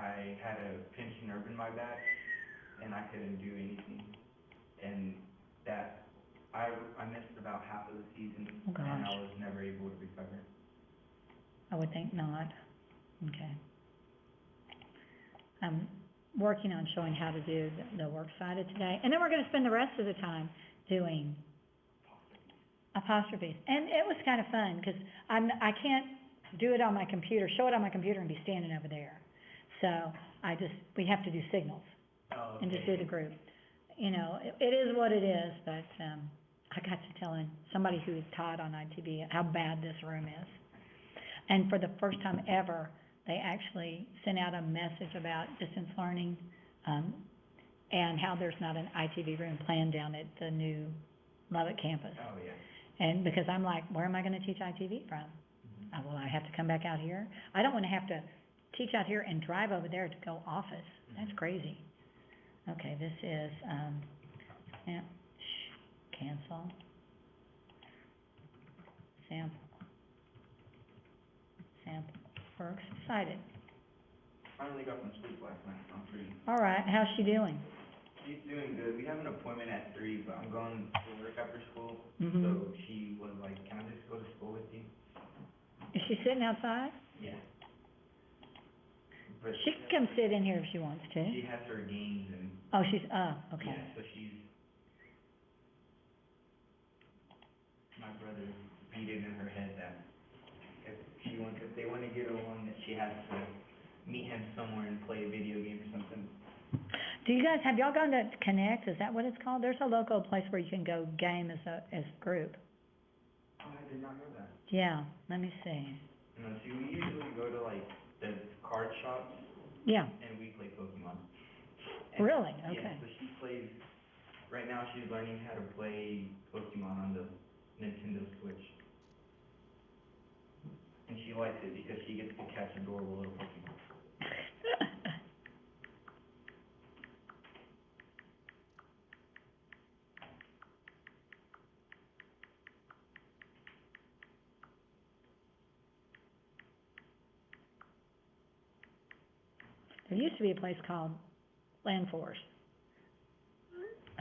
I had a pinched nerve in my back, and I couldn't do anything. And that, I missed about half of the season, Oh, gosh. and I was never able to recover. I would think not. Okay. I'm working on showing how to do the works cited today. And then we're gonna spend the rest of the time doing apostrophes. And it was kind of fun, because I can't do it on my computer, show it on my computer and be standing over there. So we have to do signals Oh, and just do the group. You know, it is what it is, but, I got to telling somebody who taught on ITB how bad this room is. And for the first time ever, they actually sent out a message about distance learning, and how there's not an ITV room planned down at the new Lubbock campus. Oh, yeah. And because I'm like, where am I gonna teach ITV from? Well, I have to come back out here? I don't wanna have to teach out here and drive over there to go office. That's crazy. Okay, this is, yeah, cancel. Sample works cited. Finally got some sleep last night, I'm pretty. All right, how's she doing? She's doing good. We have an appointment at 3, but I'm going to work after school. Mhm. So she was like, can I just go to school with you? Is she sitting outside? Yeah. But She can come sit in here if she wants to. she has her games and, Oh, okay. yeah, so she's, my brother beat it in her head that if they want to get along, that she has to meet him somewhere and play a video game or something. Have y'all gone to Connect? Is that what it's called? There's a local place where you can go game as a group. Oh, I did not know that. Yeah, let me see. No, see, we usually go to like the card shops Yeah, and we play Pokemon. And, really? Yeah, Okay. so she plays, right now she's learning how to play Pokemon on the Nintendo Switch. And she likes it because she gets to catch adorable little Pokemon. There used to be a place called Land Force.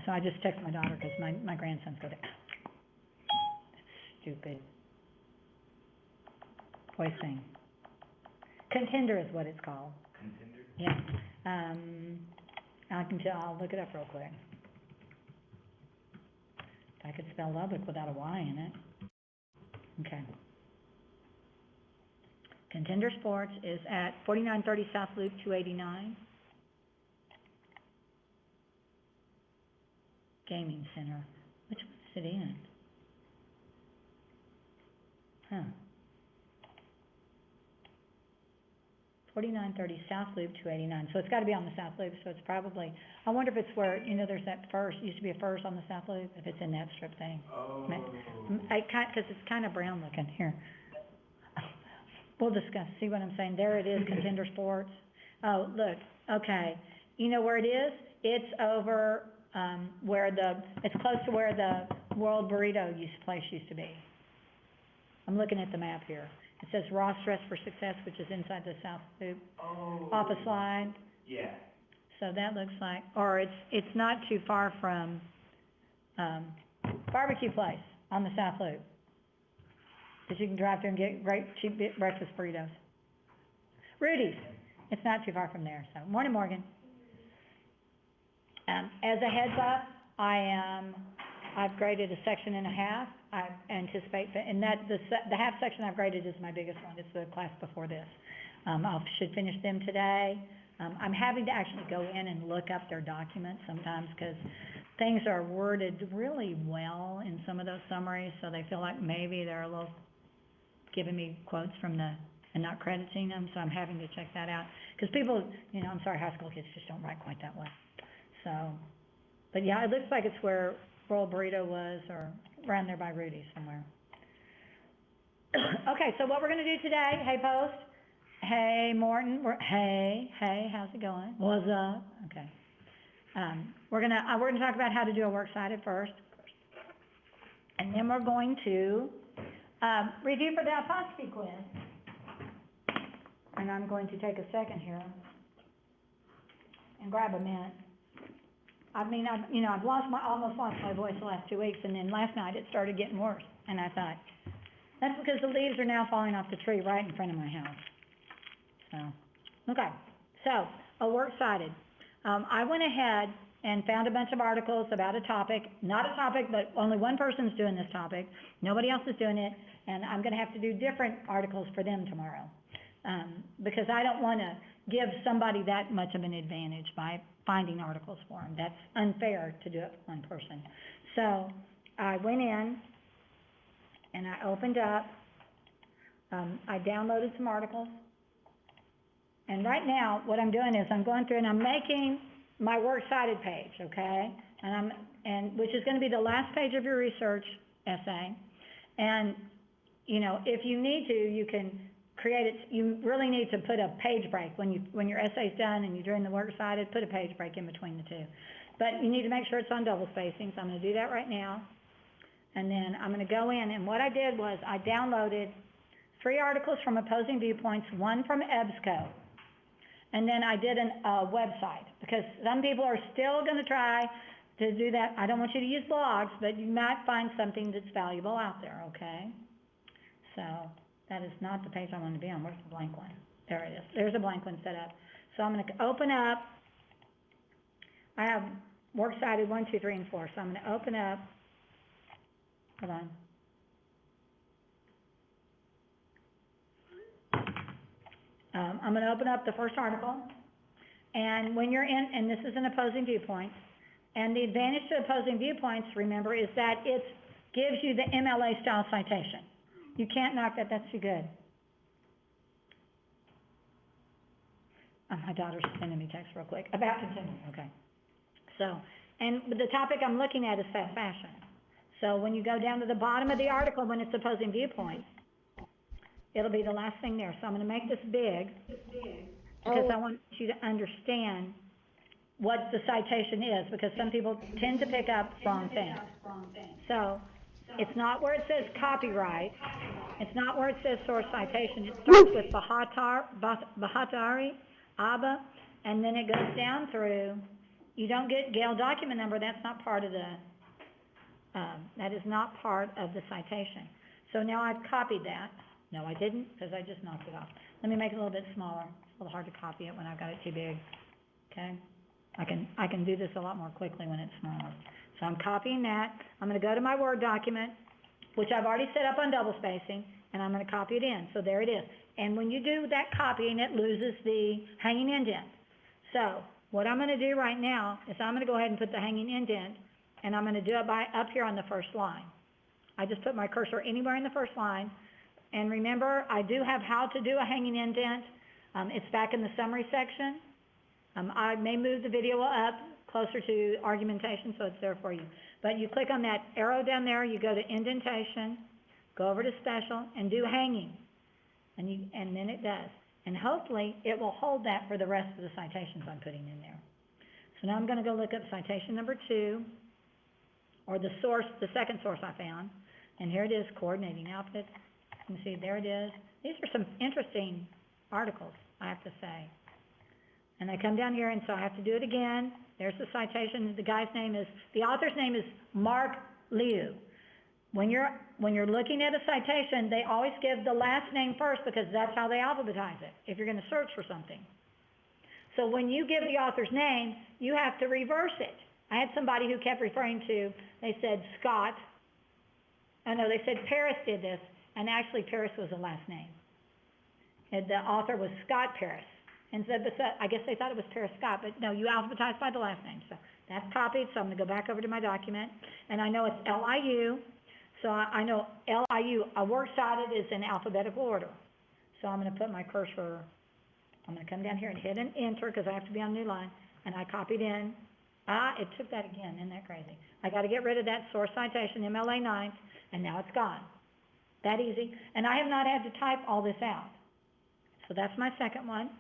So I just text my daughter because my grandsons go there. Stupid voice thing. Contender is what it's called. Contender? Yeah. I'll look it up real quick. I could spell Lubbock without a Y in it. Okay. Contender Sports is at 4930 South Loop 289. Gaming Center. Which one is it in? Huh. 4930 South Loop 289. So it's got to be on the South Loop. So it's probably, I wonder if it's where, there's that first, used to be a first on the South Loop, if it's in that strip thing. Oh. Because it's kind of brown looking. Here. We'll discuss, see what I'm saying? There it is, Contender Sports. Oh, look, okay. You know where it is? It's over, it's close to where the World Burrito place used to be. I'm looking at the map here. It says Ross Dress for Success, which is inside the South Loop. Oh. Off a slide. Yeah. So that looks like, or it's not too far from, Barbecue Place on the South Loop. That you can drive through and get great cheap breakfast burritos. Rudy's, it's not too far from there, so, morning, Morgan. As a heads up, I've graded a section and a half. I anticipate, and the half section I've graded is my biggest one, it's the class before this. I should finish them today. I'm having to actually go in and look up their documents sometimes, because things are worded really well in some of those summaries, so they feel like maybe they're a little giving me quotes from and not crediting them, so I'm having to check that out. Because people, I'm sorry, high school kids just don't write quite that way. So, but yeah, it looks like it's where World Burrito was, or around there by Rudy's somewhere. Okay, so what we're gonna do today, hey Post, hey Morton, hey, how's it going? What's up? Okay. We're gonna talk about how to do a works cited first. And then we're going to review for the apostrophe quiz. And I'm going to take a second here and grab a mint. I've almost lost my voice the last 2 weeks, and then last night it started getting worse, and I thought, that's because the leaves are now falling off the tree right in front of my house. So, okay, so, works cited. I went ahead and found a bunch of articles about a topic, not a topic, but only one person's doing this topic, nobody else is doing it, and I'm gonna have to do different articles for them tomorrow. Because I don't wanna give somebody that much of an advantage by finding articles for them. That's unfair to do it for one person. So, I went in, and I opened up, I downloaded some articles, and right now, what I'm doing is I'm going through and I'm making my works cited page, okay? And which is gonna be the last page of your research essay. And, if you need to, you can create it, you really need to put a page break. When your essay's done and you're doing the works cited, put a page break in between the two. But you need to make sure it's on double spacing, so I'm gonna do that right now. And then I'm gonna go in, and what I did was I downloaded 3 articles from Opposing Viewpoints, 1 from EBSCO. And then I did a website, because some people are still gonna try to do that. I don't want you to use blogs, but you might find something that's valuable out there, okay? So, that is not the page I want to be on. Where's the blank one? There it is. There's a blank one set up. So I'm gonna open up, I have works cited 1, 2, 3, and 4, so I'm gonna open up, hold on. I'm gonna open up the first article, and when you're in, and this is an Opposing Viewpoints, and the advantage to Opposing Viewpoints, remember, is that it gives you the MLA style citation. You can't knock that, that's too good. My daughter's sending me text real quick, about continuing, okay. So, and the topic I'm looking at is fast fashion. So when you go down to the bottom of the article, when it's Opposing Viewpoints, it'll be the last thing there. So I'm gonna make this big, because I want you to understand what the citation is, because some people tend to pick up wrong things. So, it's not where it says copyright, it's not where it says source citation, it starts with Bahatari, ABBA, and then it goes down through, you don't get Gale document number, that's not part of the, that is not part of the citation. So now I've copied that. No, I didn't, because I just knocked it off. Let me make it a little bit smaller. It's a little hard to copy it when I've got it too big, okay? I can do this a lot more quickly when it's smaller. So I'm copying that. I'm gonna go to my Word document, which I've already set up on double spacing, and I'm gonna copy it in. So there it is. And when you do that copying, it loses the hanging indent. So what I'm gonna do right now is I'm gonna go ahead and put the hanging indent, and I'm gonna do it up here on the first line. I just put my cursor anywhere in the first line. And remember, I do have how to do a hanging indent. It's back in the summary section. I may move the video up closer to argumentation, so it's there for you. But you click on that arrow down there, you go to indentation, go over to special, and do hanging. And then it does. And hopefully, it will hold that for the rest of the citations I'm putting in there. So now I'm gonna go look up citation number 2, or the source, the second source I found. And here it is, coordinating outfits. You can see, there it is. These are some interesting articles, I have to say. And I come down here, and so I have to do it again. There's the citation. The author's name is Mark Liu. When you're looking at a citation, they always give the last name first, because that's how they alphabetize it, if you're gonna search for something. So when you give the author's name, you have to reverse it. I had somebody who kept referring to, they said Scott. Oh no, they said Paris did this, and actually Paris was the last name. And the author was Scott Paris. And so, I guess they thought it was Paris Scott, but no, you alphabetize by the last name. So that's copied, so I'm gonna go back over to my document. And I know it's LIU, so I know LIU, a works cited is in alphabetical order. So I'm gonna put my cursor, I'm gonna come down here and hit an enter, because I have to be on a new line, and I copied in. It took that again, isn't that crazy? I gotta get rid of that source citation, MLA 9, and now it's gone. That easy. And I have not had to type all this out. So that's my second one.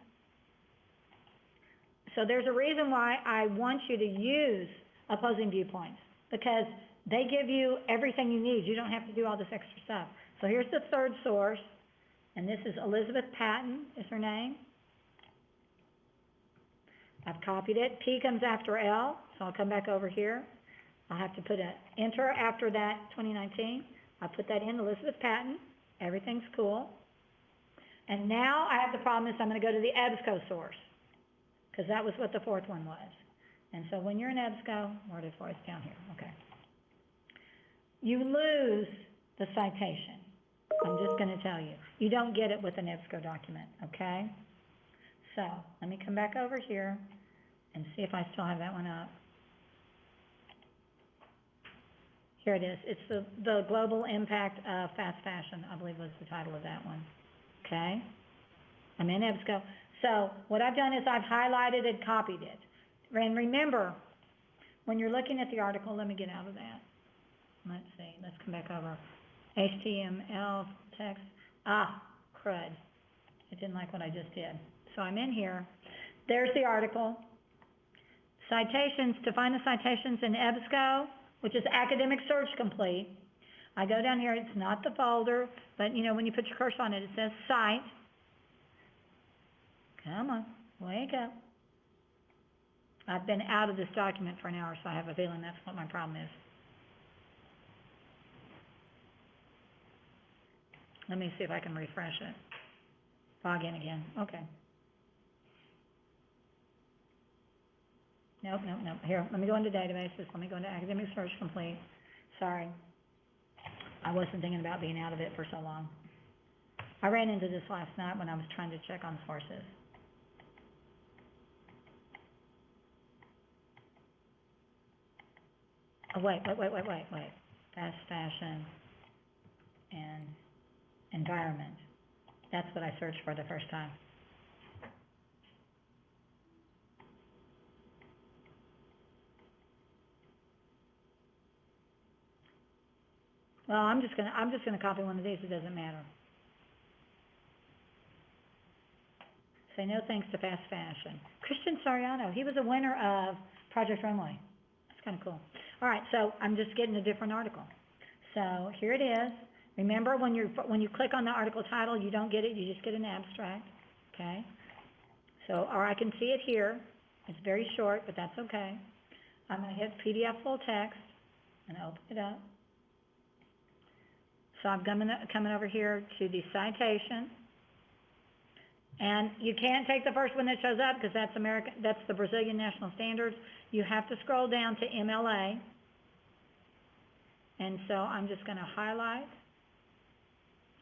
So there's a reason why I want you to use Opposing Viewpoints, because they give you everything you need. You don't have to do all this extra stuff. So here's the third source, and this is Elizabeth Patton is her name. I've copied it, P comes after L, so I'll come back over here. I'll have to put a enter after that 2019, I'll put that in, Elizabeth Patton, everything's cool. And now I have the problem is I'm gonna go to the EBSCO source, because that was what the fourth one was. And so when you're in EBSCO, where did it down here, okay. You lose the citation, I'm just gonna tell you. You don't get it with an EBSCO document, okay? So, let me come back over here and see if I still have that one up. Here it is, it's the global impact of fast fashion, I believe was the title of that one, okay? I'm in EBSCO. So, what I've done is I've highlighted and copied it. And remember, when you're looking at the article, let me get out of that. Let's see, let's come back over. HTML text, crud. It didn't like what I just did. So I'm in here, there's the article. Citations, to find the citations in EBSCO, which is Academic Search Complete. I go down here, it's not the folder, but you know, when you put your cursor on it, it says cite. Come on, wake up. I've been out of this document for an hour, so I have a feeling that's what my problem is. Let me see if I can refresh it. Log in again, okay. Nope. Here, let me go into databases. Let me go into Academic Search Complete. Sorry. I wasn't thinking about being out of it for so long. I ran into this last night when I was trying to check on sources. Oh, wait. Fast fashion and environment. That's what I searched for the first time. Well, I'm just gonna copy one of these, it doesn't matter. Say no thanks to fast fashion. Christian Soriano, he was a winner of Project Runway. That's kinda cool. All right, so I'm just getting a different article. So here it is. Remember, when you click on the article title, you don't get it, you just get an abstract, okay? So, or I can see it here. It's very short, but that's okay. I'm gonna hit PDF full text and open it up. So I'm coming over here to the citation. And you can't take the first one that shows up because that's the Brazilian National Standards. You have to scroll down to MLA. And so I'm just gonna highlight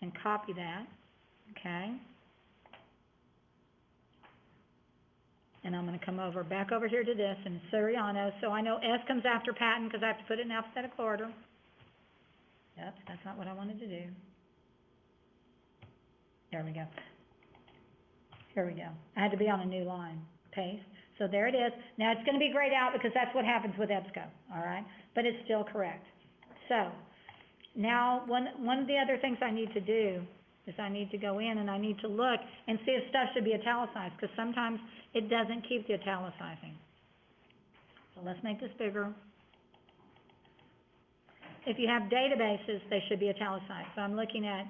and copy that, okay? And I'm gonna come back over here to this, and Soriano, so I know S comes after Patton because I have to put it in alphabetical order. Yep, that's not what I wanted to do. There we go. Here we go. I had to be on a new line. Paste. So there it is. Now it's gonna be grayed out because that's what happens with EBSCO, all right? But it's still correct. So, now, one of the other things I need to do is I need to go in and I need to look and see if stuff should be italicized, because sometimes it doesn't keep the italicizing. So let's make this bigger. If you have databases, they should be italicized. So I'm looking at,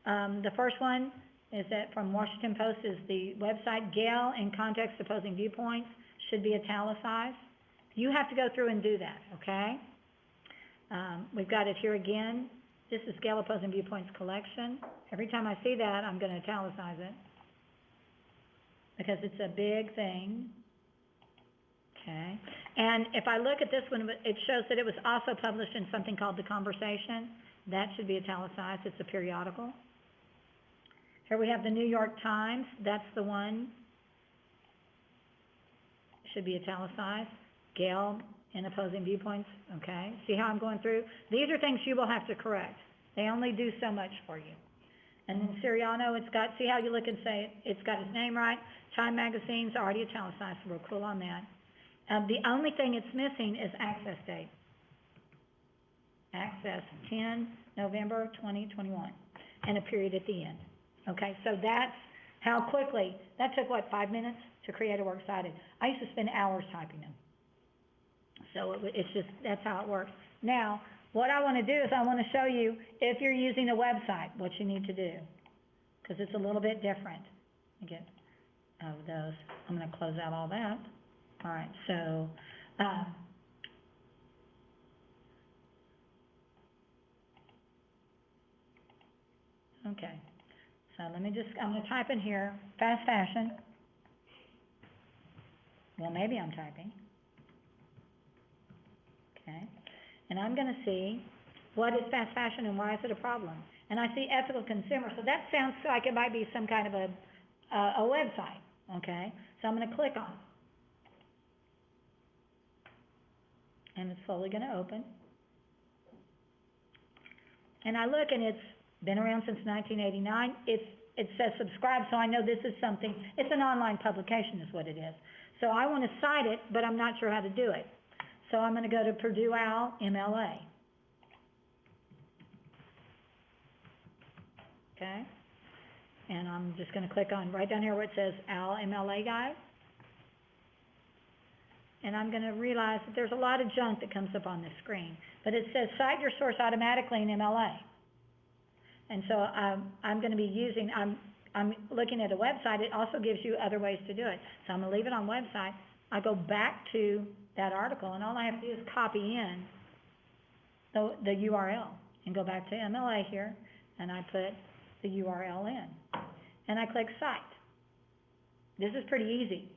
the first one is that from Washington Post is the website, Gale in Context Opposing Viewpoints should be italicized. You have to go through and do that, okay? We've got it here again. This is Gale Opposing Viewpoints collection. Every time I see that, I'm going to italicize it because it's a big thing. Okay. And if I look at this one, it shows that it was also published in something called The Conversation. That should be italicized. It's a periodical. Here we have the New York Times. That's the one. Should be italicized. Gale in Opposing Viewpoints. Okay. See how I'm going through? These are things you will have to correct. They only do so much for you. And then Soriano, it's got, see how you look and say it's got his name right. Time Magazine's already italicized, so we're cool on that. The only thing it's missing is access date. Access 10 November 2021, and a period at the end. Okay, so that's how quickly, that took what, 5 minutes to create a works cited. I used to spend hours typing them. So it's just, that's how it works. Now, what I want to do is I want to show you, if you're using a website, what you need to do, because it's a little bit different. Get out of those. I'm going to close out all that. All right, so, okay. So let me just, I'm gonna type in here, fast fashion. Well, maybe I'm typing. Okay. And I'm gonna see, what is fast fashion and why is it a problem? And I see ethical consumer, so that sounds like it might be some kind of a website, okay? So I'm gonna click on it. And it's slowly gonna open. And I look and it's been around since 1989. It says subscribe, so I know this is something, it's an online publication is what it is. So I wanna cite it, but I'm not sure how to do it. So I'm gonna go to Purdue OWL MLA. Okay? And I'm just gonna click on right down here where it says OWL MLA guide. And I'm gonna realize that there's a lot of junk that comes up on this screen. But it says cite your source automatically in MLA. And so I'm gonna be using, I'm looking at a website, it also gives you other ways to do it. So I'm gonna leave it on website. I go back to that article and all I have to do is copy in the URL and go back to MLA here and I put the URL in. And I click cite. This is pretty easy.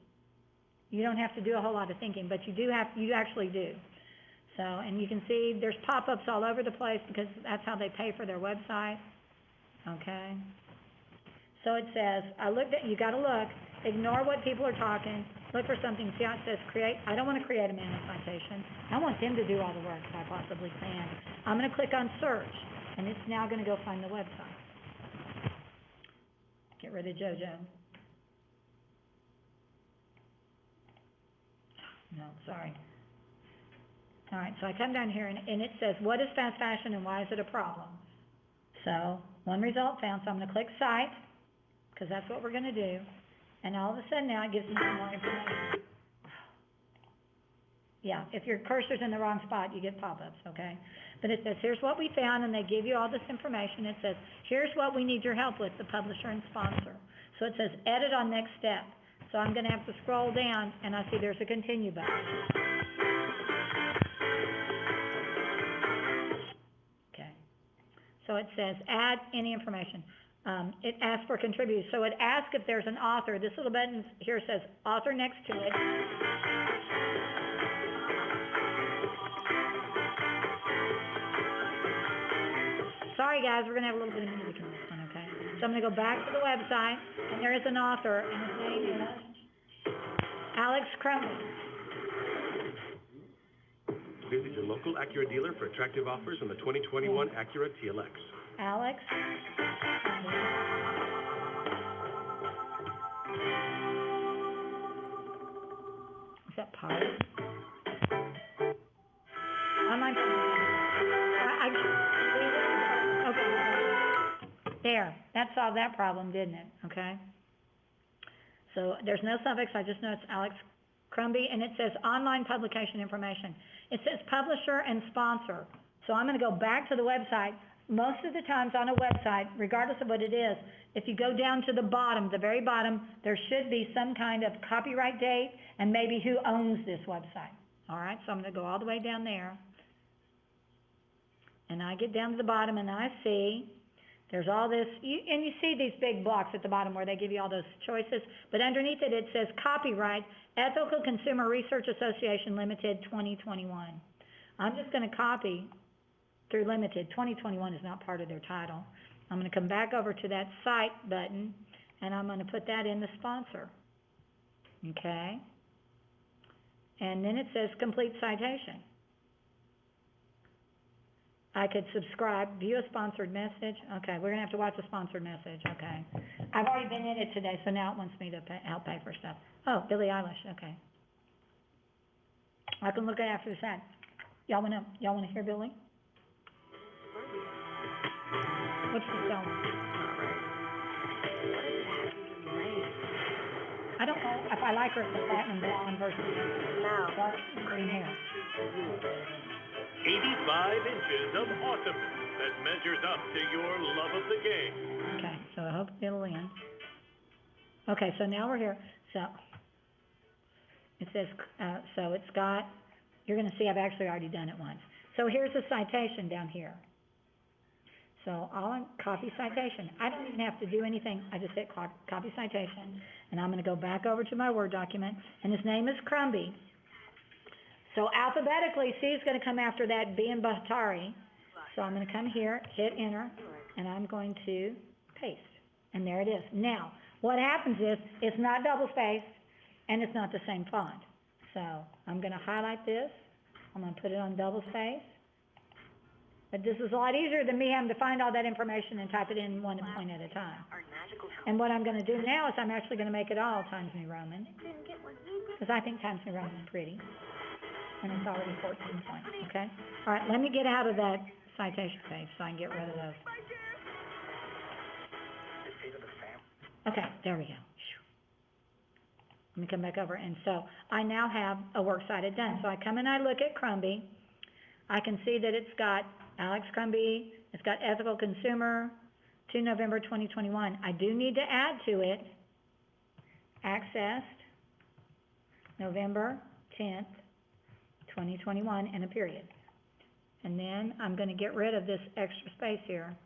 You don't have to do a whole lot of thinking, but you actually do. So, and you can see there's pop-ups all over the place because that's how they pay for their website. Okay? So it says, you gotta look, ignore what people are talking, look for something, see how it says create, I don't wanna create a manual citation. I want them to do all the work if I possibly can. I'm gonna click on search, and it's now gonna go find the website. Get rid of JoJo. No, sorry. All right, so I come down here and it says, what is fast fashion and why is it a problem? So, one result found, so I'm gonna click cite, because that's what we're gonna do. And all of a sudden now it gives me some more information. Yeah, if your cursor's in the wrong spot, you get pop-ups, okay? But it says, here's what we found, and they give you all this information. It says, here's what we need your help with, the publisher and sponsor. So it says, edit on next step. So I'm gonna have to scroll down, and I see there's a continue button. Okay. So it says, add any information. It asks for contributors. So it asks if there's an author. This little button here says author next to it. Sorry guys, we're gonna have a little bit of music in this one, okay? So I'm gonna go back to the website, and there is an author, and his name is Alex Crumby. Visit your local Acura dealer for attractive offers on the 2021 Acura TLX. Alex Crumby. Is that part? Online. Okay. There. That solved that problem, didn't it? Okay. So there's no suffix. I just know it's Alex Crumby, and it says online publication information. It says publisher and sponsor. So I'm going to go back to the website. Most of the times on a website, regardless of what it is, if you go down to the bottom, the very bottom, there should be some kind of copyright date and maybe who owns this website. All right, so I'm going to go all the way down there. And I get down to the bottom and I see there's all this, and you see these big blocks at the bottom where they give you all those choices, but underneath it, it says copyright, Ethical Consumer Research Association Limited 2021. I'm just going to copy through limited. 2021 is not part of their title. I'm going to come back over to that cite button, and I'm going to put that in the sponsor. Okay? And then it says complete citation. I could subscribe, view a sponsored message. Okay, we're going to have to watch a sponsored message. Okay. I've already been in it today, so now it wants me to help pay for stuff. Oh, Billie Eilish. Okay. I can look after this ad. Y'all want to hear Billie? What's the song? I don't know if I like her as the platinum blonde versus dark green hair. 85 inches of awesome that measures up to your love of the game. Okay, so I hope it'll end. Okay, so now we're here. So It says, so it's got, you're gonna see I've actually already done it once. So here's a citation down here. So copy citation. I don't even have to do anything, I just hit copy citation, and I'm gonna go back over to my Word document, and his name is Crumby. So alphabetically, C is gonna come after that B and Batari. So I'm gonna come here, hit enter, and I'm going to paste. And there it is. Now, what happens is, it's not double spaced, and it's not the same font. So, I'm gonna highlight this, I'm gonna put it on double space. But this is a lot easier than me having to find all that information and type it in one point at a time. And what I'm gonna do now is I'm actually gonna make it all Times New Roman, because I think Times New Roman is pretty, and it's already 14 points, okay? All right, let me get out of that citation page so I can get rid of those. Okay, there we go. Let me come back over, and so I now have a works cited done. So I come and I look at Crumby. I can see that it's got Alex Crumby, it's got Ethical Consumer, 2 November 2021. I do need to add to it, accessed November 10th, 2021, and a period. And then I'm gonna get rid of this extra space here.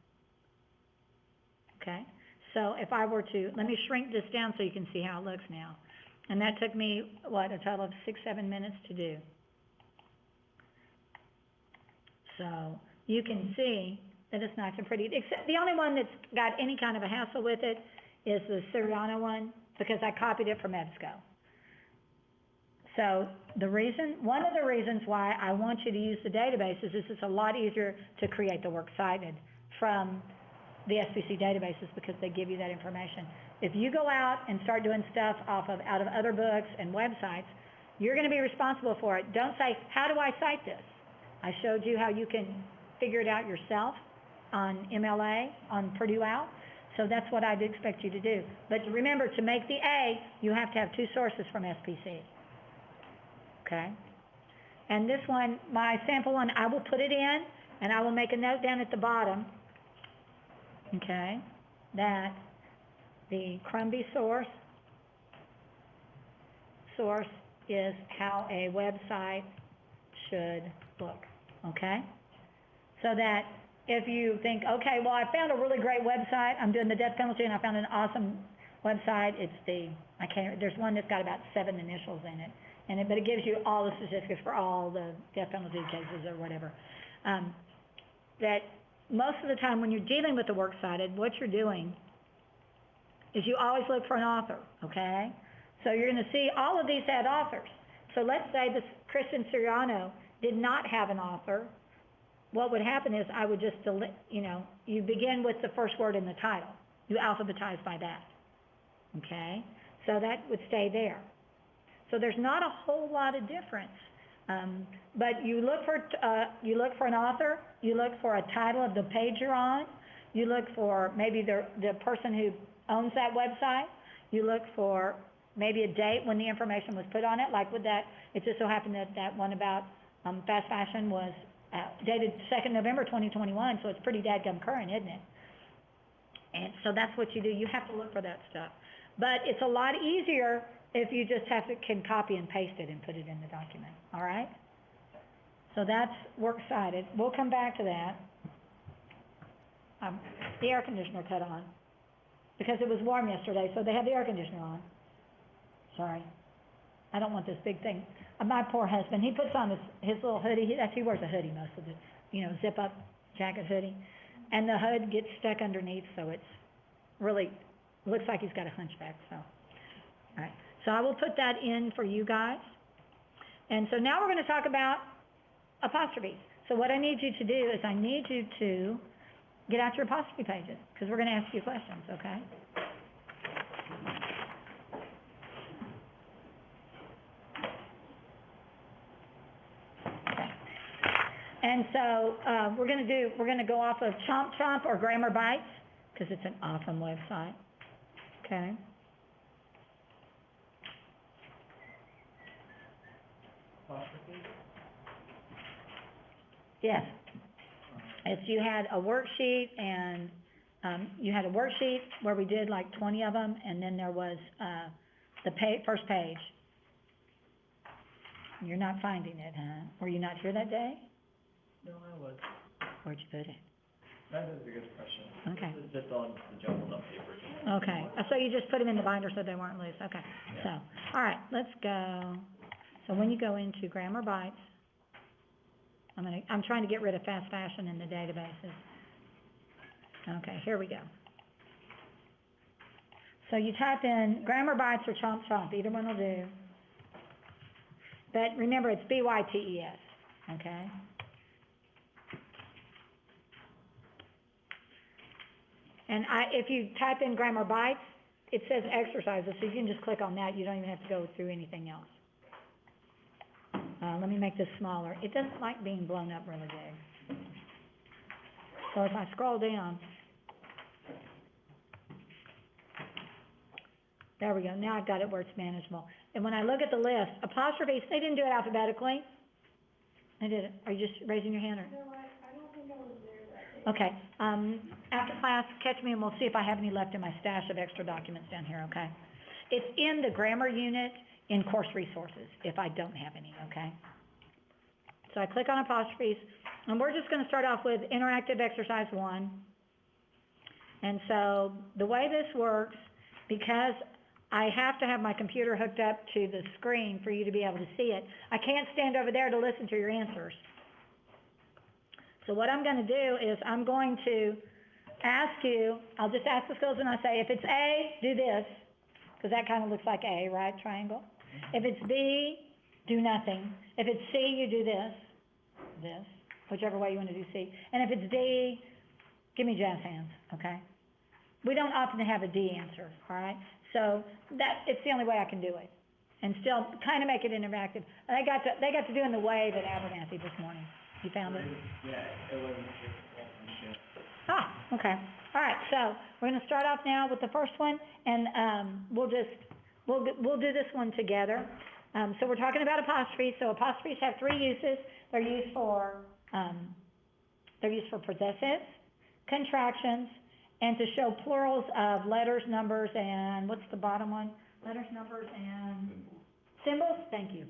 Okay? So if I were to, let me shrink this down so you can see how it looks now. And that took me, what, a total of 6-7 minutes to do. So you can see that it's nice and pretty. Except the only one that's got any kind of a hassle with it is the Siriano one, because I copied it from EBSCO. So one of the reasons why I want you to use the databases is it's a lot easier to create the works cited from the SPC databases, because they give you that information. If you go out and start doing stuff out of other books and websites, you're gonna be responsible for it. Don't say, how do I cite this? I showed you how you can figure it out yourself on MLA, on Purdue OWL, so that's what I'd expect you to do. But remember, to make the A, you have to have 2 sources from SPC. Okay? And this one, my sample one, I will put it in, and I will make a note down at the bottom, okay, that the Crumby source is how a website should look, okay? So that if you think, okay, well, I found a really great website, I'm doing the death penalty, and I found an awesome website, there's one that's got about 7 initials in it, but it gives you all the statistics for all the death penalty cases or whatever. That most of the time when you're dealing with the works cited, what you're doing is you always look for an author, okay? So you're gonna see all of these had authors. So let's say this Christian Siriano did not have an author. What would happen is I would just you begin with the first word in the title. You alphabetize by that, okay? So that would stay there. So there's not a whole lot of difference. But you look for an author, you look for a title of the page you're on, you look for maybe the person who owns that website, you look for maybe a date when the information was put on it, like with that, it just so happened that one about fast fashion was dated 2nd November 2021, so it's pretty dadgum current, isn't it? And so that's what you do, you have to look for that stuff. But it's a lot easier if you just can copy and paste it and put it in the document, all right? So that's works cited. We'll come back to that. The air conditioner cut on, because it was warm yesterday, so they had the air conditioner on. Sorry. I don't want this big thing. My poor husband, he puts on his little hoodie. He wears a hoodie most of the, zip-up jacket hoodie. And the hood gets stuck underneath, so it's really, looks like he's got a hunchback, so. All right. So I will put that in for you guys. And so now we're going to talk about apostrophes. So what I need you to do is I need you to get out your apostrophe pages, because we're going to ask you questions, okay? Okay. And so we're going to go off of Chomp Chomp or Grammar Bites, because it's an awesome website, okay? Yes. You had a worksheet, and you had a worksheet where we did like 20 of them, and then there was the first page. You're not finding it, huh? Were you not here that day? No, I was. Where'd you put it? That is a good question. Okay. This is just on the jumbled up paper. Okay, so you just put them in the binder so they weren't loose, okay. So, all right, let's go. So when you go into Grammar Bites, I'm trying to get rid of fast fashion in the databases. Okay, here we go. So you type in Grammar Bites or Chomp Chomp, either one will do. But remember, it's B-Y-T-E-S, okay? And if you type in Grammar Bites, it says exercises, so you can just click on that, you don't even have to go through anything else. Let me make this smaller. It doesn't like being blown up really big. So if I scroll down, there we go, now I've got it where it's manageable. And when I look at the list, apostrophes, they didn't do it alphabetically. They did it. Are you just raising your hand or? No, I don't think I was there that day. Okay, after class, catch me and we'll see if I have any left in my stash of extra documents down here, okay? It's in the grammar unit in course resources, if I don't have any, okay? So I click on apostrophes, and we're just gonna start off with interactive exercise 1. And so, the way this works, because I have to have my computer hooked up to the screen for you to be able to see it, I can't stand over there to listen to your answers. So what I'm gonna do is I'm going to ask you, I'll just ask the schools and I say, if it's A, do this, because that kind of looks like A, right, triangle? If it's B, do nothing. If it's C, you do this, whichever way you want to do C. And if it's D, give me jazz hands, okay? We don't often have a D answer, all right? So it's the only way I can do it, and still kind of make it interactive. And they got to doing the wave at Abernathy this morning. You found it? Yeah, it wasn't just. Ah, okay. All right, so we're gonna start off now with the first one, and, we'll do this one together. So we're talking about apostrophes. So apostrophes have 3 uses. They're used for possessives, contractions, and to show plurals of letters, numbers, and what's the bottom one? Letters, numbers, and symbols? Thank you.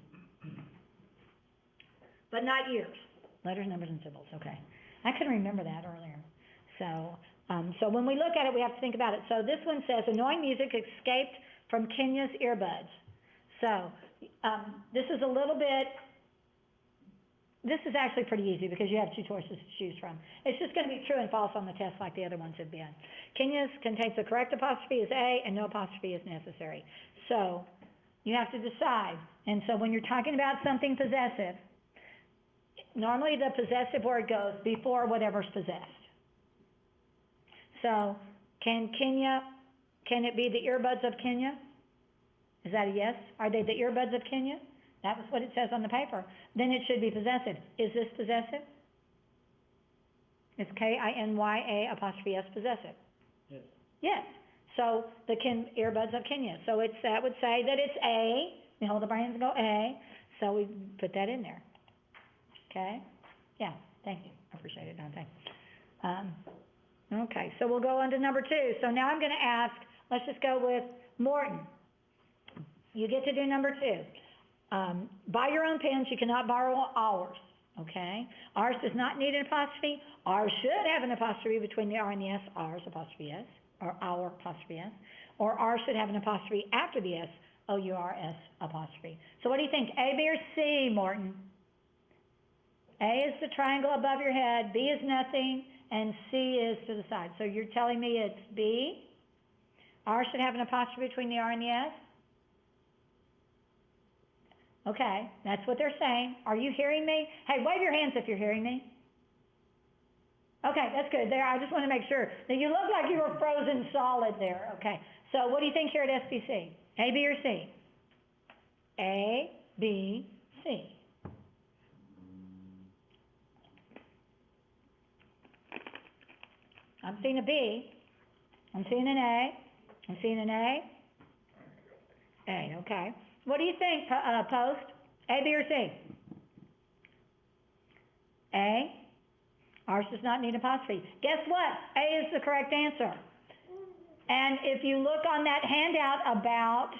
But not years. Letters, numbers, and symbols, okay. I couldn't remember that earlier. So when we look at it, we have to think about it. So this one says, annoying music escaped from Kenya's earbuds. So, this is actually pretty easy because you have 2 choices to choose from. It's just gonna be true and false on the test like the other ones have been. Kenya's contains the correct apostrophe is A and no apostrophe is necessary. So, you have to decide. And so when you're talking about something possessive, normally the possessive word goes before whatever's possessed. So, can it be the earbuds of Kenya? Is that a yes? Are they the earbuds of Kenya? That was what it says on the paper. Then it should be possessive. Is this possessive? Is K-I-N-Y-A apostrophe S possessive? Yes. Yes. So, the earbuds of Kenya. So that would say that it's A. We hold up our hands and go A. So we put that in there. Okay? Yeah, thank you. I appreciate it, Dante. Okay, so we'll go on to number 2. So now I'm gonna ask, let's just go with Morton. You get to do number 2. Buy your own pens, you cannot borrow ours, okay? Ours does not need an apostrophe. Ours should have an apostrophe between the R and the S, ours apostrophe S, or our apostrophe S. Or ours should have an apostrophe after the S, O-U-R-S apostrophe. So what do you think, A, B, or C, Morton? A is the triangle above your head, B is nothing, and C is to the side. So you're telling me it's B? R should have an apostrophe between the R and the S? Okay, that's what they're saying. Are you hearing me? Hey, wave your hands if you're hearing me. Okay, that's good. There, I just want to make sure. Now, you look like you were frozen solid there. Okay, so what do you think here at SBC? A, B, or C? A, B, C. I'm seeing a B. I'm seeing an A. I'm seeing an A. A, okay. What do you think, Post? A, B, or C? A. Ours does not need apostrophe. Guess what? A is the correct answer. And if you look on that handout about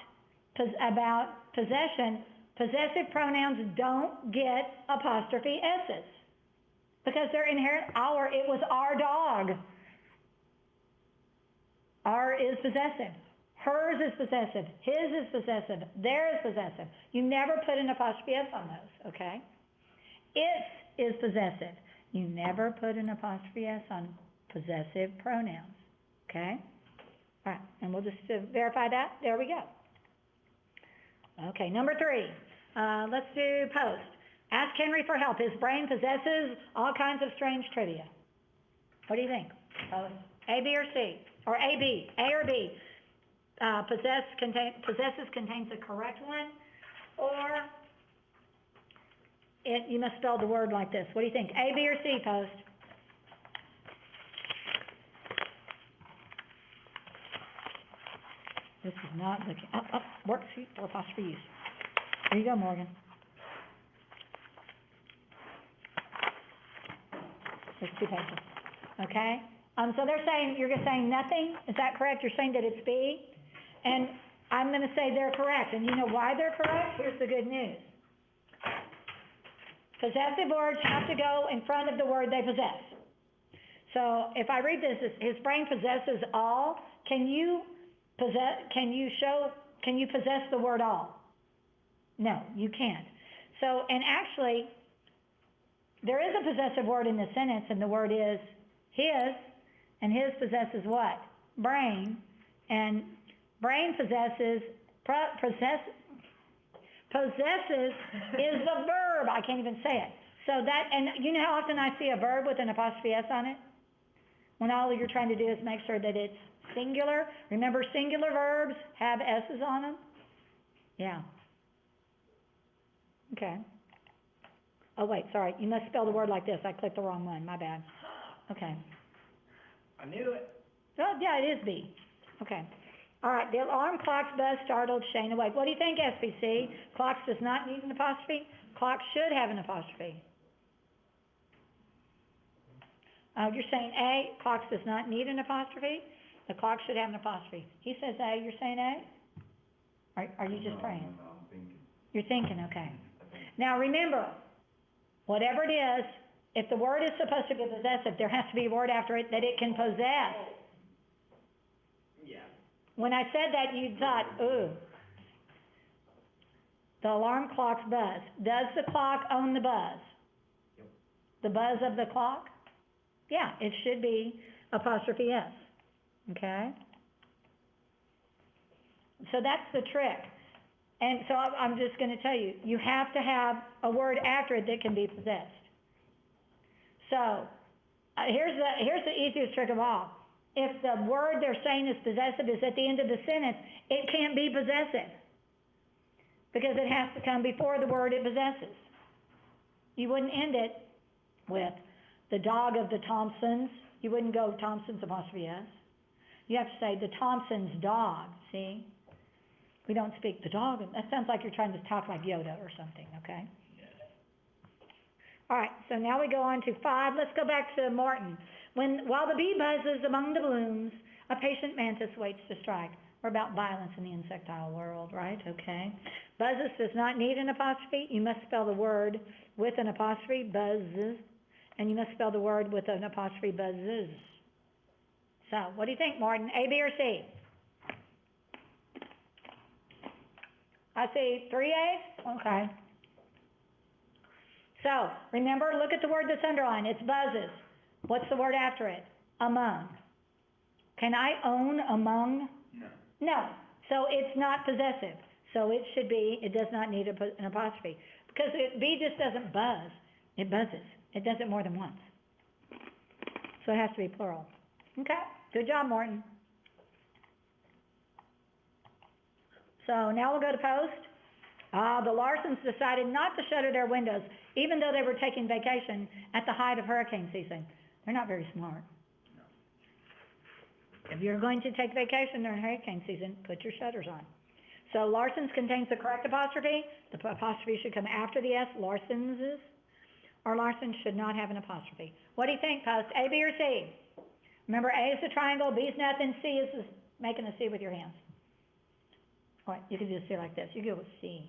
possession, possessive pronouns don't get apostrophe S's. Because they're inherent, it was our dog. Our is possessive. Hers is possessive. His is possessive. Theirs is possessive. You never put an apostrophe S on those, okay? Its is possessive. You never put an apostrophe S on possessive pronouns, okay? All right, and we'll just verify that. There we go. Okay, number 3. Let's do post. Ask Henry for help. His brain possesses all kinds of strange trivia. What do you think? Post. A, B, or C? Or A, B? A or B? Possesses contains the correct one, or you must spell the word like this. What do you think? A, B, or C, post? This is not looking, worksheet for apostrophe use. There you go, Morgan. There's 2 pages, okay? So they're saying, you're saying nothing, is that correct? You're saying that it's B? And I'm gonna say they're correct, and you know why they're correct? Here's the good news. Possessive words have to go in front of the word they possess. So if I read this, his brain possesses all, can you possess the word all? No, you can't. So, and actually, there is a possessive word in the sentence, and the word is his, and his possesses what? Brain, and brain possesses is the verb. I can't even say it. So that, and you know how often I see a verb with an apostrophe S on it? When all you're trying to do is make sure that it's singular. Remember, singular verbs have S's on them? Yeah. Okay. Oh, wait, sorry. You must spell the word like this. I clicked the wrong one. My bad. Okay. I knew it. Oh, yeah, it is B. Okay. All right, the alarm clock's buzz startled Shane awake. What do you think, SBC? Clocks does not need an apostrophe? Clocks should have an apostrophe. You're saying A, clocks does not need an apostrophe? The clock should have an apostrophe. He says A, you're saying A? Are you just praying? No, I'm thinking. You're thinking, okay. Now remember, whatever it is, if the word is supposed to be possessive, there has to be a word after it that it can possess. Yeah. When I said that, you thought, ooh. The alarm clock's buzz. Does the clock own the buzz? Yep. The buzz of the clock? Yeah, it should be apostrophe S. Okay? So that's the trick. And so I'm just going to tell you, you have to have a word after it that can be possessed. So here's the easiest trick of all. If the word they're saying is possessive is at the end of the sentence, it can't be possessive because it has to come before the word it possesses. You wouldn't end it with the dog of the Thompsons. You wouldn't go Thompson's apostrophe S. You have to say the Thompson's dog, see? We don't speak the dog. That sounds like you're trying to talk like Yoda or something, okay? All right, so now we go on to 5. Let's go back to Morton. While the bee buzzes among the blooms, a patient mantis waits to strike. We're about violence in the insectile world, right? Okay. Buzzes does not need an apostrophe. You must spell the word with an apostrophe, buzzes, and you must spell the word with an apostrophe, buzzes. So, what do you think, Morton? A, B, or C? I see 3 A's? Okay. So, remember, look at the word that's underlined. It's buzzes. What's the word after it? Among. Can I own among? No. No. So it's not possessive. So it should be, it does not need an apostrophe. Because B just doesn't buzz. It buzzes. It does it more than once. So it has to be plural. Okay. Good job, Morton. So now we'll go to post. The Larsons decided not to shutter their windows, even though they were taking vacation at the height of hurricane season. They're not very smart. No. If you're going to take vacation during hurricane season, put your shutters on. So Larson's contains the correct apostrophe. The apostrophe should come after the S. Larson's, or Larson should not have an apostrophe. What do you think, post? A, B, or C? Remember, A is the triangle, B is nothing, C is making a C with your hands. All right, you can just do it like this. You go with C.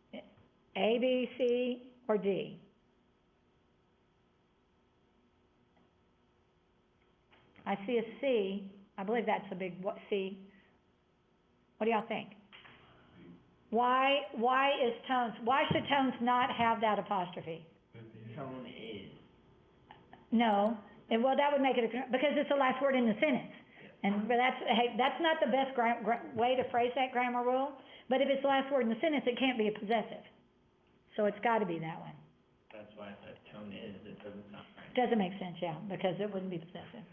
A, B, C, or D? I see a C. I believe that's a big C. What do y'all think? Why should tones not have that apostrophe? Tone is. No, well, that would make it, because it's the last word in the sentence. But that's not the best way to phrase that grammar rule, but if it's the last word in the sentence, it can't be a possessive. So it's gotta be that one. That's why I said tone is, it doesn't sound right. Doesn't make sense, yeah, because it wouldn't be possessive.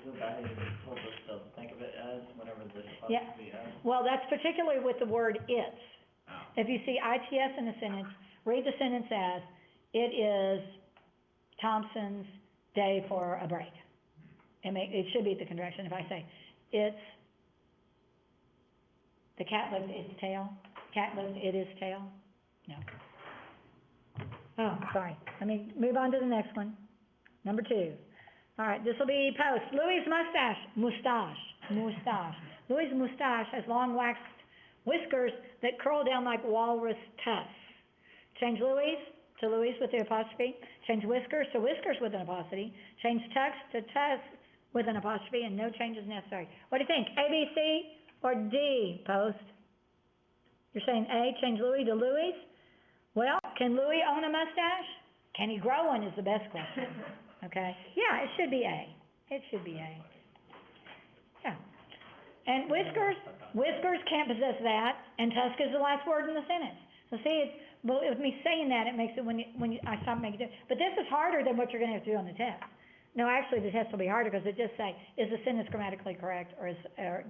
The guy told us to think of it as whenever there's Yeah. apostrophe as. Well, that's particularly with the word it's. Oh. If you see ITS in a sentence, read the sentence as, it is Thompson's day for a break. It should be the contraction. If I say, it's, the cat licked its tail, cat licked its tail, no. Oh, sorry. Let me move on to the next one. Number 2. All right, this will be post. Louis' mustache. Louis' mustache has long waxed whiskers that curl down like walrus tusks. Change Louis to Louis with the apostrophe. Change whiskers to whiskers with an apostrophe. Change tusks to tusks with an apostrophe, and no change is necessary. What do you think? A, B, C, or D, post? You're saying A, change Louis to Louis? Well, can Louis own a mustache? Can he grow one is the best question. Okay? Yeah, it should be A. It should be A. Yeah. And whiskers can't possess that, and tusk is the last word in the sentence. So see, with me saying that, it makes it I stop making it. But this is harder than what you're gonna have to do on the test. No, actually, the test will be harder because it just say, is the sentence grammatically correct, or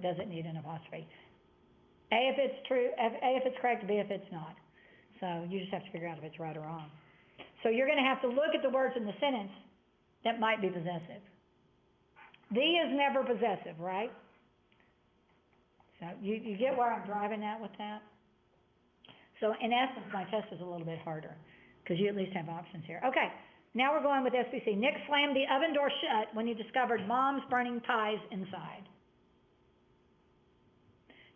does it need an apostrophe? A if it's true, A if it's correct, B if it's not. So you just have to figure out if it's right or wrong. So you're gonna have to look at the words in the sentence that might be possessive. The is never possessive, right? So you get where I'm driving at with that? So in essence, my test is a little bit harder, because you at least have options here. Okay, now we're going with SBC. Nick slammed the oven door shut when he discovered Mom's burning pies inside.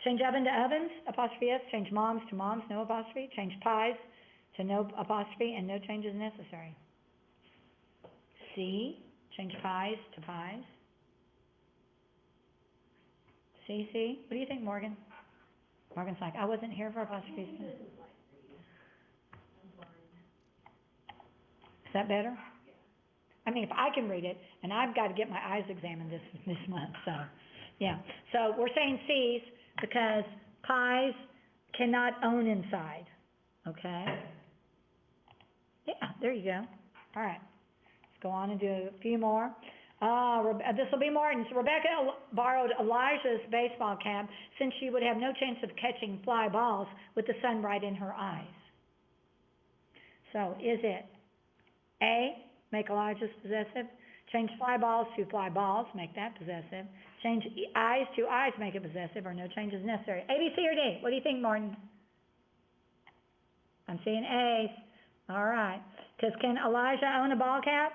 Change oven to ovens, apostrophe S. Change moms to moms, no apostrophe. Change pies to no apostrophe, and no change is necessary. C, change pies to pies. C, what do you think, Morgan? Morgan's like, I wasn't here for apostrophes. Is that better? I mean, if I can read it, and I've got to get my eyes examined this month, so, yeah. So we're saying C's because pies cannot own inside, okay? Yeah, there you go. All right. Let's go on and do a few more. This will be Martin's. Rebecca borrowed Elijah's baseball cap since she would have no chance of catching fly balls with the sun right in her eyes. So, is it A, make Elijah's possessive? Change fly balls to fly balls, make that possessive. Change eyes to eyes, make it possessive, or no change is necessary. A, B, C, or D? What do you think, Martin? I'm seeing A. All right. Because can Elijah own a ball cap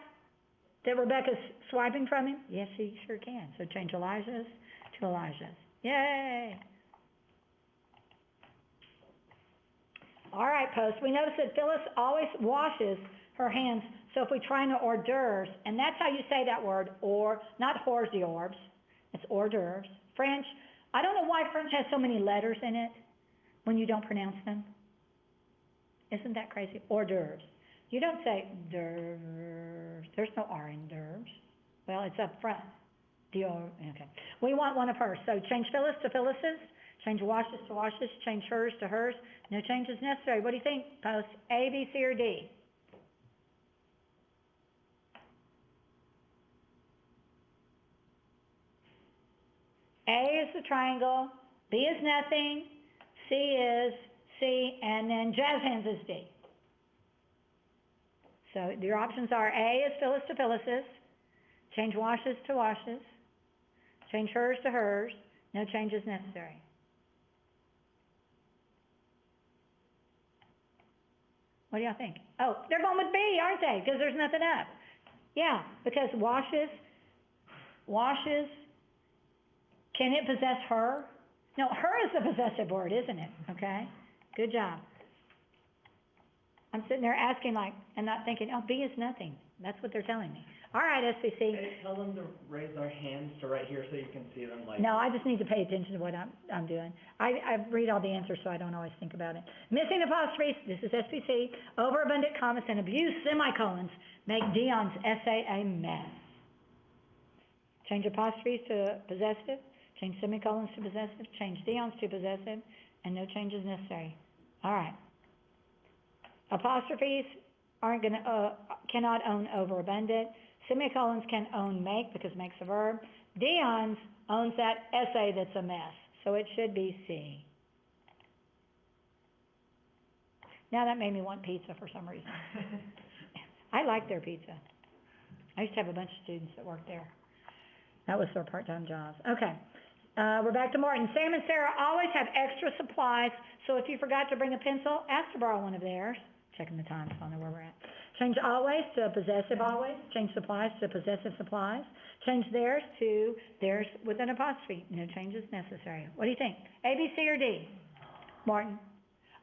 that Rebecca's swiping from him? Yes, he sure can. So change Elijah's to Elijah's. Yay! All right, post. We notice that Phyllis always washes her hands. So if we try an hors d'oeuvres, and that's how you say that word, or, not hors d'oeuvres, it's hors d'oeuvres. French, I don't know why French has so many letters in it when you don't pronounce them. Isn't that crazy? Hors d'oeuvres. You don't say d'oeuvres. There's no R in d'oeuvres. Well, it's up front. Okay. We want one of hers. So change Phyllis to Phyllis's. Change washes to washes. Change hers to hers. No change is necessary. What do you think, post? A, B, C, or D? A is the triangle. B is nothing. C is C. And then jazz hands is D. So your options are A is Phyllis to Phyllis's, change washes to washes, change hers to hers, no change is necessary. What do y'all think? Oh, they're going with B, aren't they? Because there's nothing up. Yeah, because washes, can it possess her? No, her is the possessive word, isn't it? Okay, good job. I'm sitting there asking like, and not thinking, oh, B is nothing. That's what they're telling me. All right, SBC. Hey, tell them to raise their hands to right here so you can see them, like. No, I just need to pay attention to what I'm doing. I read all the answers, so I don't always think about it. Missing apostrophes, this is SPC, overabundant commas and abused semicolons make Dion's essay a mess. Change apostrophes to possessive, change semicolons to possessive, change Dion's to possessive, and no change is necessary. All right. Apostrophes cannot own overabundant. Semicolons can own make because make's a verb. Dion's owns that essay that's a mess, so it should be C. Now that made me want pizza for some reason. I like their pizza. I used to have a bunch of students that worked there. That was their part-time jobs. Okay, we're back to Martin. Sam and Sarah always have extra supplies, so if you forgot to bring a pencil, ask to borrow one of theirs. Checking the time, so I know where we're at. Change always to possessive always. Change supplies to possessive supplies. Change theirs to theirs with an apostrophe. No changes necessary. What do you think? A, B, C, or D? Martin?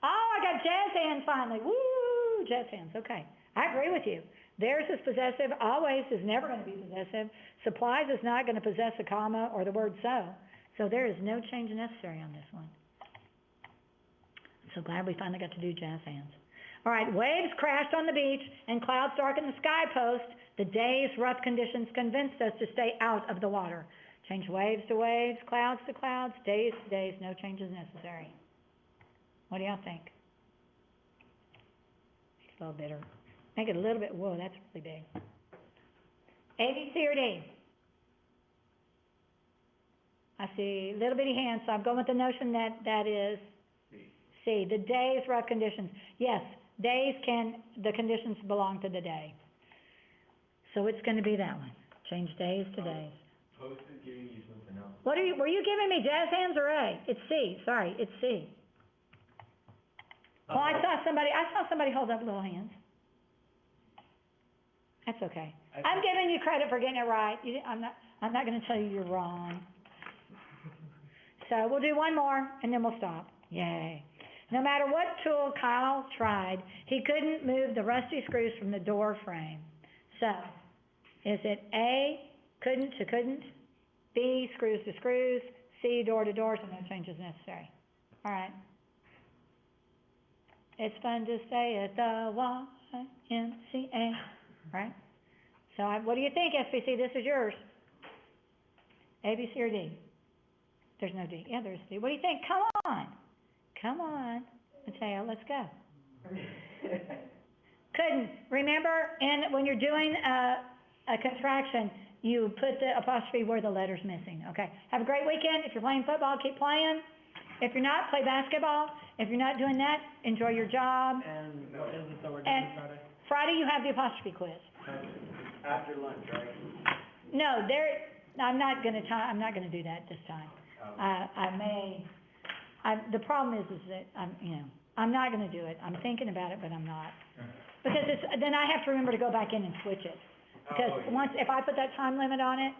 Oh, I got jazz hands finally. Woo! Jazz hands. Okay. I agree with you. Theirs is possessive. Always is never going to be possessive. Supplies is not going to possess a comma or the word so. So there is no change necessary on this one. I'm so glad we finally got to do jazz hands. All right, waves crashed on the beach and clouds darkened the sky post. The day's rough conditions convinced us to stay out of the water. Change waves to waves, clouds to clouds, days to days, no changes necessary. What do y'all think? It's a little bitter. Make it a little bit, whoa, that's really big. A, B, C, or D? I see little bitty hands, so I'm going with the notion that that is C. The day's rough conditions. Yes. Days the conditions belong to the day. So it's gonna be that one. Change days to days. Post is giving you something else. Were you giving me jazz hands or A? It's C, sorry, it's C. Oh, I saw somebody hold up little hands. That's okay. I'm giving you credit for getting it right. I'm not gonna tell you you're wrong. So we'll do one more and then we'll stop. Yay. No matter what tool Kyle tried, he couldn't move the rusty screws from the door frame. So, is it A, couldn't to couldn't, B, screws to screws, C, door to door, so no changes necessary. All right. It's fun to say at the YMCA, right? So, what do you think, SBC? This is yours. A, B, C, or D? There's no D. Yeah, there's D. What do you think? Come on. Come on, Mateo, let's go. Couldn't. Remember, when you're doing a contraction, you put the apostrophe where the letter's missing, okay? Have a great weekend. If you're playing football, keep playing. If you're not, play basketball. If you're not doing that, enjoy your job. And what is it that we're doing Friday? Friday, you have the apostrophe quiz. After lunch, right? No, I'm not gonna do that this time. The problem is that I'm not gonna do it. I'm thinking about it, but I'm not. Because then I have to remember to go back in and switch it. Because if I put that time limit on it,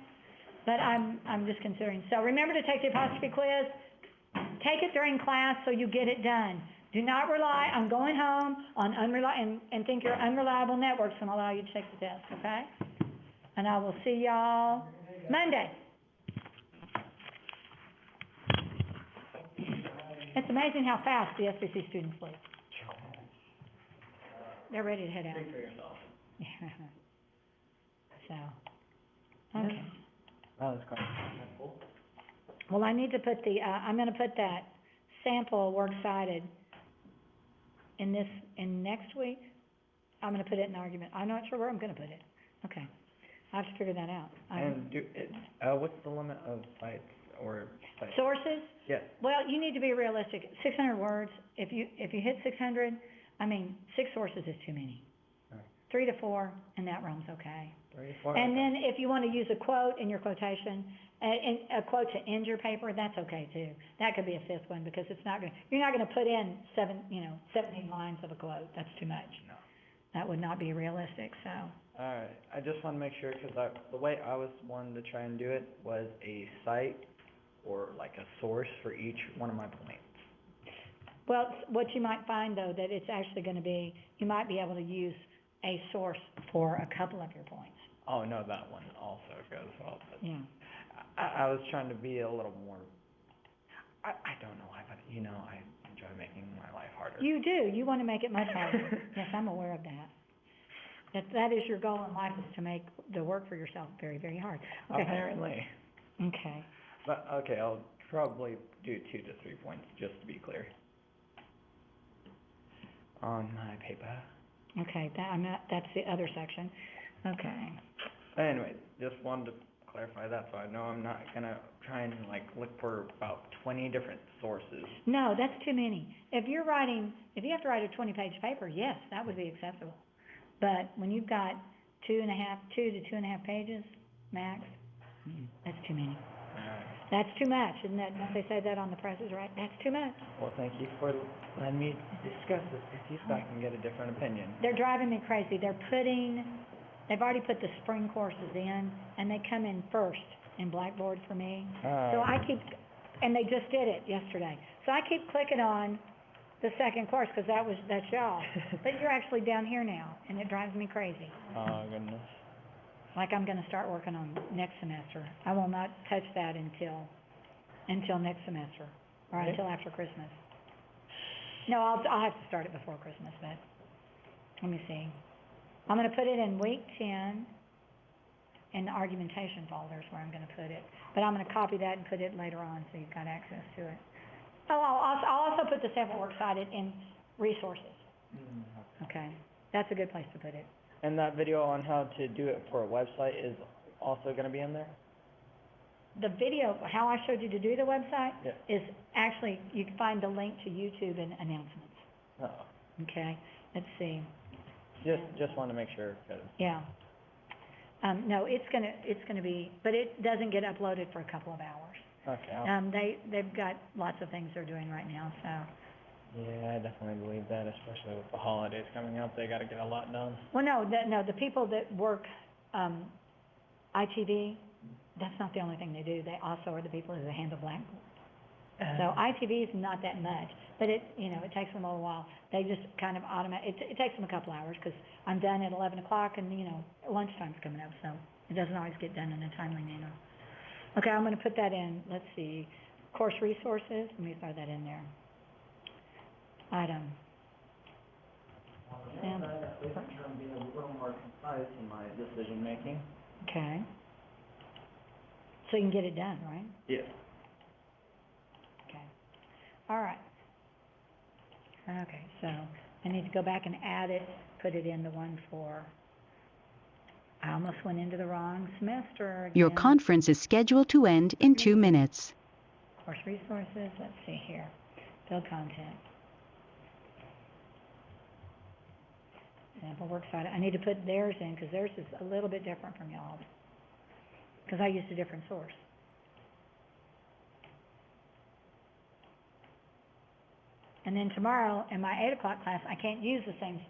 but I'm just considering. So remember to take the apostrophe quiz. Take it during class so you get it done. Do not rely on going home on and think your unreliable network's gonna allow you to take the test, okay? And I will see y'all Monday. It's amazing how fast the SBC students leave. They're ready to head out. Speak for yourself. So, okay. Oh, that's great. Well, I need to put I'm gonna put that sample works cited in next week. I'm gonna put it in argument. I'm not sure where I'm gonna put it. Okay. I have to figure that out. What's the limit of sites or sites? Sources? Yes. Well, you need to be realistic. 600 words. If you hit 600, 6 sources is too many. Alright. 3 to 4, and that realm's okay. 3 to 4. And then if you want to use a quote in your quotation, a quote to end your paper, that's okay too. That could be a 5th one because you're not gonna put in 17 lines of a quote. That's too much. No. That would not be realistic, so. Alright, I just wanna make sure, cause the way I was wanting to try and do it was a site or like a source for each one of my points. Well, what you might find though, that it's actually gonna be, you might be able to use a source for a couple of your points. Oh, no, that one also goes well, but Yeah. I was trying to be a little more, I don't know why, but you know, I enjoy making my life harder. You do, you wanna make it much harder. Yes, I'm aware of that. That is your goal in life, is to make the work for yourself very, very hard. Okay. Apparently. Okay. But, okay, I'll probably do 2 to 3 points, just to be clear. On my paper. Okay, that's the other section. Okay. Anyway, just wanted to clarify that, so I know I'm not gonna try and like look for about 20 different sources. No, that's too many. If you have to write a 20-page paper, yes, that would be acceptable. But when you've got 2 to 2.5 pages max, that's too many. Alright, That's too much, isn't that, don't they say that on the presses, right? That's too much. well, thank you for letting me discuss this with you, so I can get a different opinion. They're driving me crazy. They've already put the spring courses in, and they come in first in Blackboard for me. So and they just did it yesterday. So I keep clicking on the second course, 'cause that's y'all. But you're actually down here now, and it drives me crazy. Oh, goodness. Like I'm gonna start working on next semester. I will not touch that until next semester, or Right. until after Christmas. No, I'll have to start it before Christmas, but, let me see. I'm gonna put it in week 10, in the argumentation folder is where I'm gonna put it. But I'm gonna copy that and put it later on, so you've got access to it. Oh, I'll also put the sample works cited in resources, okay? That's a good place to put it. And that video on how to do it for a website is also gonna be in there? The video, how I showed you to do the website, Yeah. is actually, you can find the link to YouTube and announcements, Oh, okay? Let's see, just wanted to make sure, 'cause, yeah. No, it's gonna be, but it doesn't get uploaded for a couple of hours. okay, They've got lots of things they're doing right now, so. yeah, I definitely believe that, especially with the holidays coming up, they gotta get a lot done. Well, no, the people that work, ITV, that's not the only thing they do. They also are the people that handle Blackboard. So ITV is not that much, but it takes them a little while. They just kind of it takes them a couple hours, 'cause I'm done at 11 o'clock and, lunchtime's coming up, so it doesn't always get done in a timely manner. Okay, I'm gonna put that in, let's see, course resources, let me throw that in there. Item. Yeah, at least I'm trying to be a little more concise in my decision making. Okay. So you can get it done, right? Yeah. Okay. All right. Okay, so I need to go back and add it, put it in the one for, I almost went into the wrong semester again. Your conference is scheduled to end in 2 minutes. Course resources, let's see here. Build content. Sample works cited. I need to put theirs in, 'cause theirs is a little bit different from y'all's. 'Cause I used a different source. And then tomorrow, in my 8 o'clock class, I can't use the same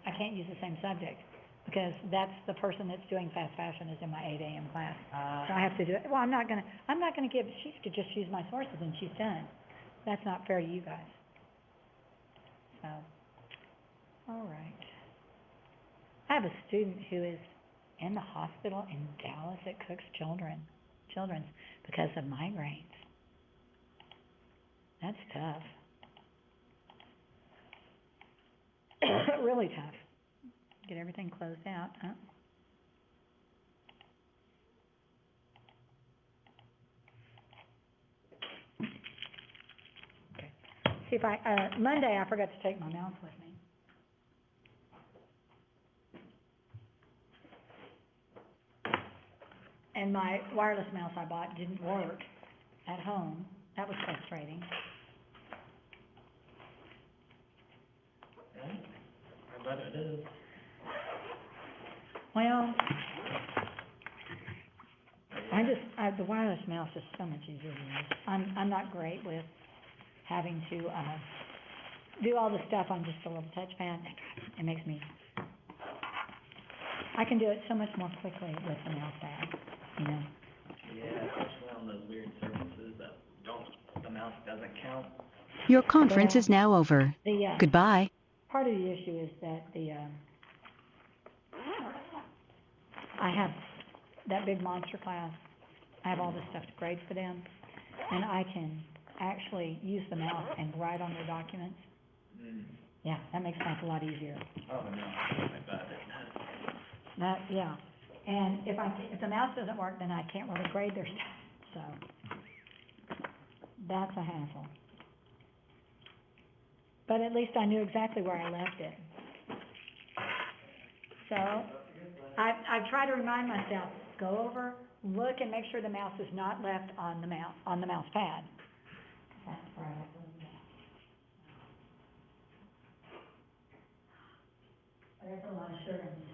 subject, because that's the person that's doing fast fashion is in my 8 a.m. class. So I have to do it. Well, I'm not gonna she could just use my sources and she's done. That's not fair to you guys. So, all right. I have a student who is in the hospital in Dallas at Cook's Children's, because of migraines. That's tough. Really tough. Get everything closed out, huh? Okay. See if Monday I forgot to take my mouse with me. And my wireless mouse I bought didn't work at home. That was frustrating. I bet it is. Well, the wireless mouse is so much easier to use. I'm not great with having to, do all the stuff on just a little touchpad. It makes me, I can do it so much more quickly with the mouse pad, Yeah, especially on those weird surfaces that the mouse doesn't count. Your conference is now over. The, Goodbye. part of the issue is that I have that big monster class, I have all this stuff to grade for them, and I can actually use the mouse and write on their documents. Yeah, that makes life a lot easier. Oh, no, I bet it does. That, yeah, and if the mouse doesn't work, then I can't really grade their stuff, so that's a hassle. But at least I knew exactly where I left it. So, I've tried to remind myself, go over, look and make sure the mouse is not left on the mouse pad. That's where I left it. There's a lot of sugar in this